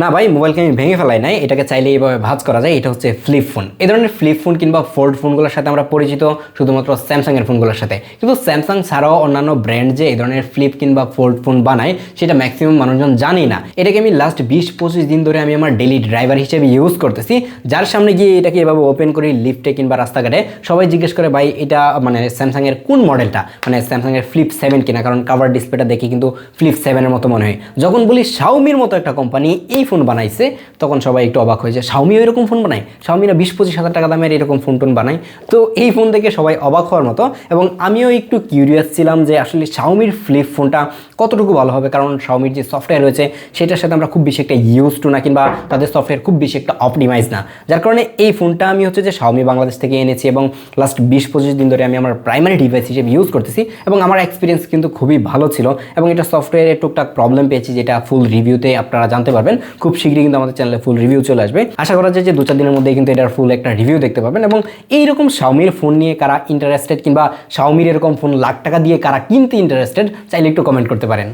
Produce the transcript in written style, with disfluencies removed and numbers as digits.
না ভাই, মোবাইলকে আমি ভেঙে ফেলাই নাই, এটাকে চাইলে এইভাবে ভাঁজ করা যায়। এটা হচ্ছে ফ্লিপ ফোন। এই ধরনের ফ্লিপ ফোন কিংবা ফোল্ড ফোনগুলোর সাথে আমরা পরিচিত শুধুমাত্র স্যামসাংয়ের ফোনগুলোর সাথে, কিন্তু স্যামসাং ছাড়াও অন্যান্য ব্র্যান্ড যে এই ধরনের ফ্লিপ কিংবা ফোল্ড ফোন বানায় সেটা ম্যাক্সিমাম মানুষজন জানি না। এটাকে আমি লাস্ট 20-25 দিন ধরে আমি আমার ডেলি ড্রাইভার হিসেবে ইউজ করতেছি। যার সামনে গিয়ে এটাকে এভাবে ওপেন করি লিফটে কিংবা রাস্তাঘাটে, সবাই জিজ্ঞেস করে ভাই এটা মানে স্যামসাংয়ের কোন মডেলটা, মানে স্যামসাংয়ের ফ্লিপ 7 কিনা, কারণ কাভার ডিসপ্লেটা দেখে কিন্তু ফ্লিপ 7-এর মতো মনে হয়। যখন বলি শাওমির মতো একটা কোম্পানি এই ফোন বানাইছে, তখন সবাই একটু অবাক হয়েছে, শাওমিও এরকম ফোন বানায়? শাওমিরা 20-25 হাজার টাকা দামের এরকম ফোন টোন বানায়। তো এই ফোন দেখে সবাই অবাক হওয়ার মতো, এবং আমিও একটু কিউরিয়াস ছিলাম যে আসলে শাওমির ফ্লিপ ফোনটা কতটুকু ভালো হবে, কারণ শাওমির যে সফটওয়্যার রয়েছে সেটার সাথে আমরা খুব বেশি একটা ইউজ টু না, কিংবা তাদের সফটওয়্যার খুব বেশি একটা অপটিমাইজ না। যার কারণে এই ফোনটা আমি হচ্ছে যে শাওমি বাংলাদেশ থেকে এনেছি, এবং লাস্ট 20-25 দিন ধরে আমি আমার প্রাইমারি ডিভাইস হিসেবে ইউজ করতেছি, এবং আমার এক্সপিরিয়েন্স কিন্তু খুবই ভালো ছিল। এবং এটা সফটওয়্যারে টুকটাক প্রবলেম পেয়েছি, যেটা ফুল রিভিউতে আপনারা জানতে পারবেন। খুব শীঘ্রই কিন্তু আমাদের চ্যানেলে ফুল রিভিউ চলে আসবে। আশা করা যায় যে 2-4 দিনের মধ্যেই কিন্তু এটার ফুল একটা রিভিউ দেখতে পাবেন। এবং এইরকম শাওমির ফোন নিয়ে কারা ইন্টারেস্টেড, কিংবা শাওমির এরকম ফোন লাখ টাকা দিয়ে কারা কিনতে ইন্টারেস্টেড, চাইলে একটু কমেন্ট করতে পারেন।